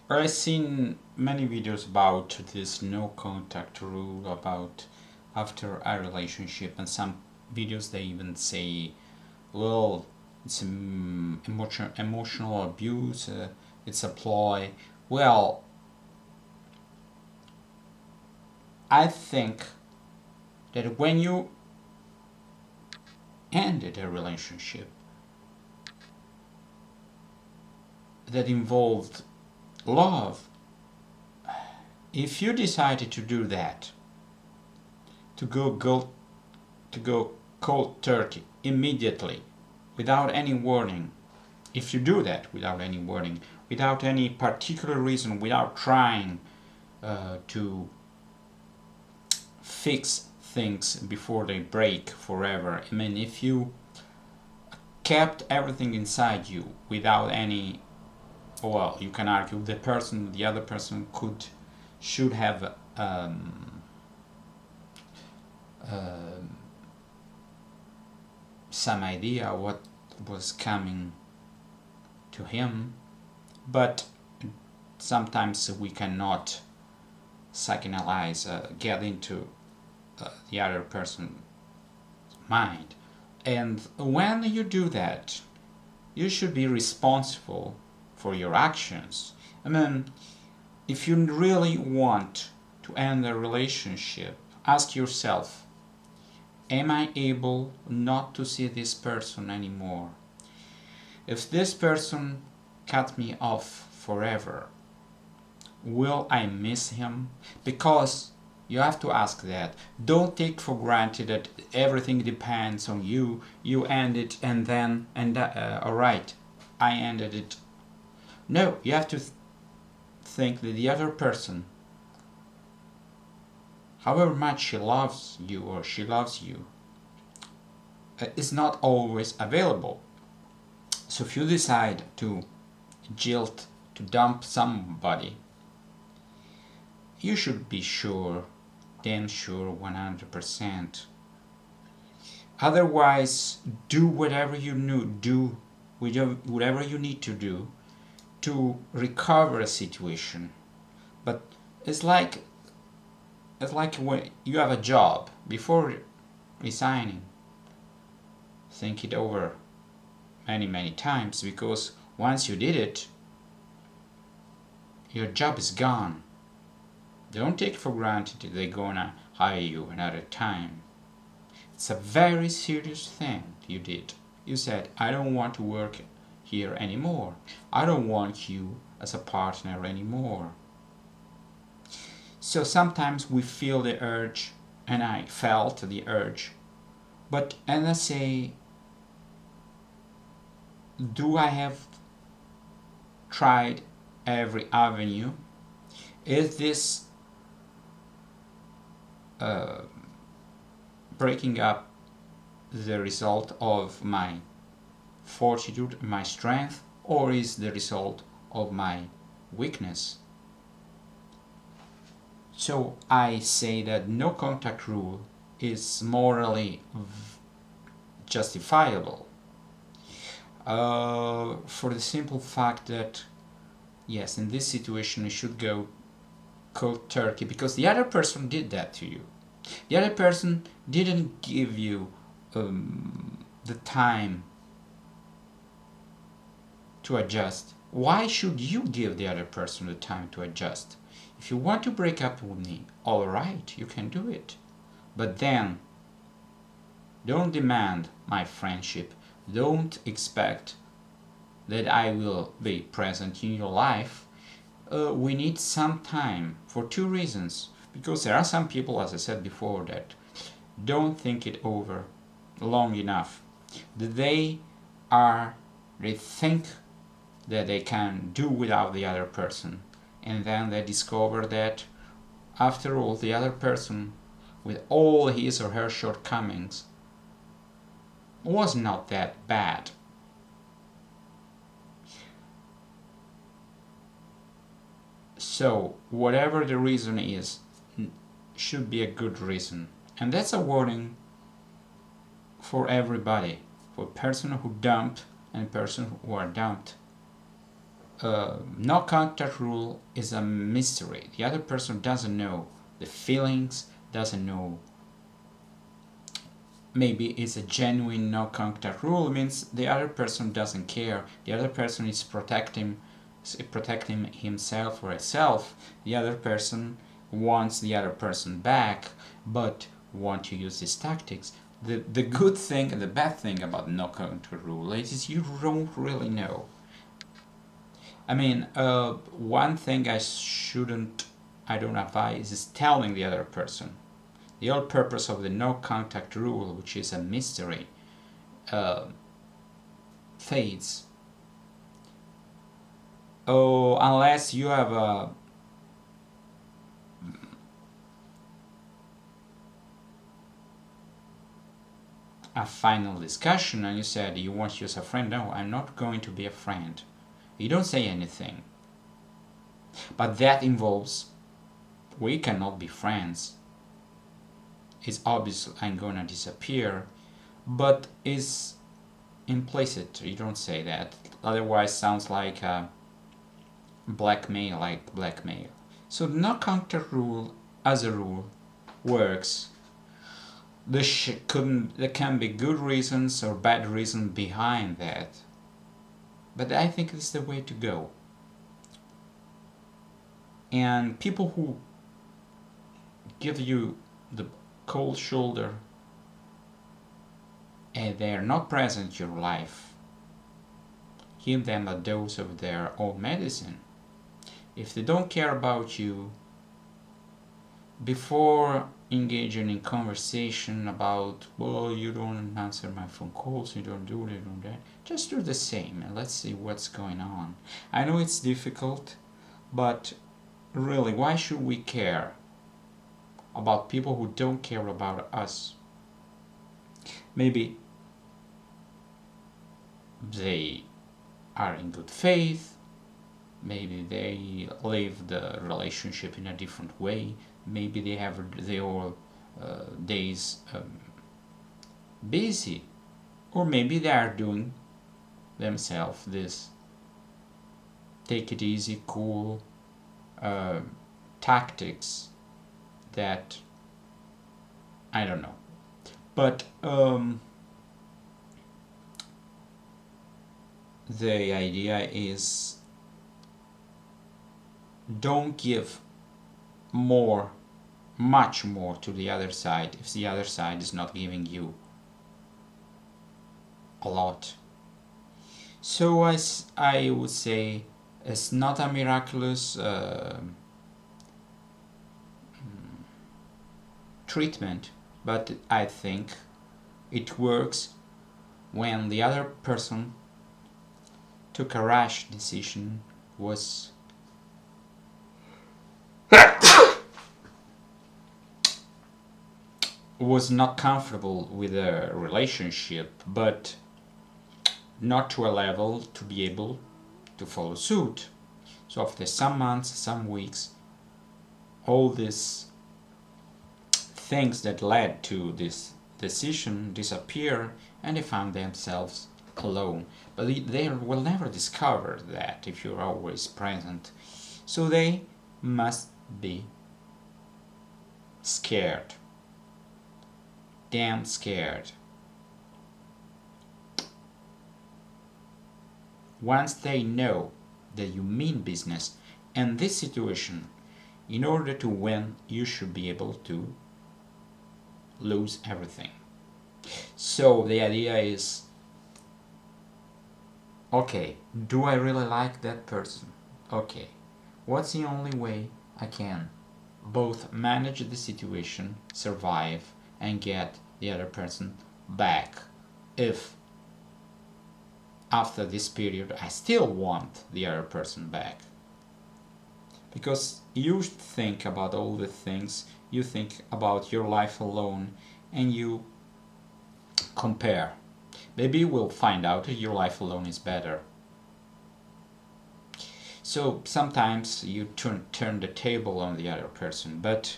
I've seen many videos about this no contact rule about after a relationship, and some videos they even say, well, it's emotional abuse, it's a ploy. Well, I think that when you ended a relationship that involved love, if you decided to do that, to go cold turkey immediately, without any warning, if you do that without any warning, without any particular reason, without trying to fix things before they break forever, I mean, if you kept everything inside you without any, well, you can argue the other person should have some idea what was coming to him, but sometimes we cannot psychoanalyze, get into the other person's mind. And when you do that, you should be responsible for your actions. I mean, if you really want to end a relationship, ask yourself, am I able not to see this person anymore? If this person cut me off forever, will I miss him? Because you have to ask that. Don't take for granted that everything depends on you. You end it and then, alright, I ended it. No, you have to think that the other person, however much she loves you or she loves you, is not always available. So if you decide to dump somebody, you should be sure, damn sure, 100%. Otherwise, do whatever you whatever you need to do to recover a situation. But it's like when you have a job, before resigning, think it over many times, because once you did it, your job is gone. Don't take for granted that they're gonna hire you another time. It's a very serious thing you did. You said, I don't want to work here anymore. I don't want you as a partner anymore. So sometimes we feel the urge, and I felt the urge, and I say, do I have tried every avenue? Is this breaking up the result of my fortitude, my strength, or is the result of my weakness? So I say that no contact rule is morally justifiable, for the simple fact that, yes, in this situation you should go cold turkey, because the other person did that to you. The other person didn't give you the time to adjust. Why should you give the other person the time to adjust? If you want to break up with me, alright, you can do it. But then, don't demand my friendship. Don't expect that I will be present in your life. We need some time for two reasons. Because there are some people, as I said before, that don't think it over long enough. They think that they can do without the other person, and then they discover that after all, the other person, with all his or her shortcomings, was not that bad. So whatever the reason is, should be a good reason. And that's a warning for everybody, for person who dumped and person who are dumped. no contact rule is a mystery. The other person doesn't know the feelings, doesn't know. Maybe it's a genuine no contact rule, means the other person doesn't care. The other person is protecting himself or herself. The other person wants the other person back, but want to use these tactics. The good thing and the bad thing about no contact rule is you don't really know. I mean, one thing I don't advise is telling the other person. The whole purpose of the no contact rule, which is a mystery, fades. Oh, unless you have a final discussion and you said you want to use a friend. No, I'm not going to be a friend. You don't say anything. But that involves we cannot be friends. It's obvious I'm gonna disappear, but it's implicit. You don't say that. Otherwise, sounds like blackmail, So the no contact rule, as a rule, works. There can be good reasons or bad reasons behind that, but I think it's the way to go. And people who give you the cold shoulder and they are not present in your life, give them a dose of their own medicine. If they don't care about you, before engaging in conversation about, well, you don't answer my phone calls, you don't do that, just do the same and let's see what's going on. I know it's difficult, but really, why should we care about people who don't care about us? Maybe they are in good faith, maybe they live the relationship in a different way, maybe they have their days busy, or maybe they are doing themselves this take it easy, cool tactics that I don't know. But the idea is don't give much more to the other side if the other side is not giving you a lot. So as I would say, it's not a miraculous treatment, but I think it works when the other person took a rash decision, was not comfortable with the relationship, but not to a level to be able to follow suit. So after some months, some weeks, all these things that led to this decision disappear and they found themselves alone. But they will never discover that if you're always present. So they must be scared. Damn scared. Once they know that you mean business, and this situation, in order to win, you should be able to lose everything. So the idea is, okay, do I really like that person? Okay, what's the only way I can both manage the situation, survive, and get the other person back if after this period I still want the other person back? Because you think about all the things, you think about your life alone, and you compare. Maybe we'll find out that your life alone is better. So sometimes you turn the table on the other person, but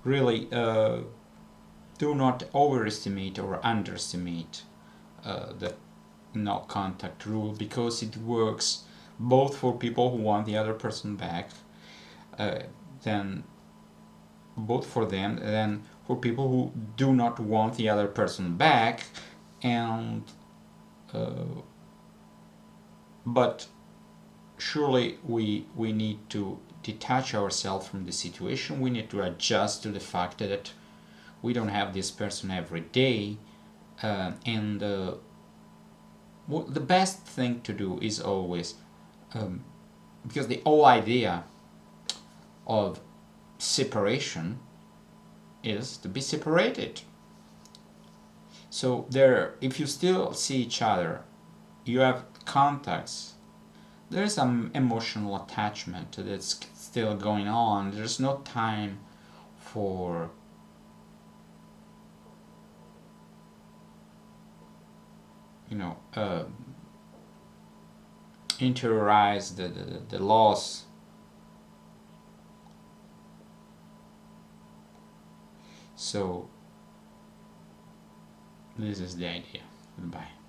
really do not overestimate or underestimate the no contact rule, because it works both for people who want the other person back, then both for them, and then for people who do not want the other person back, and but surely we need to detach ourselves from the situation. We need to adjust to the fact that we don't have this person every day, and the best thing to do is always, because the whole idea of separation is to be separated. So there, if you still see each other, you have contacts, there's some emotional attachment that's still going on. There's no time for interiorize the loss. So this is the idea. Goodbye.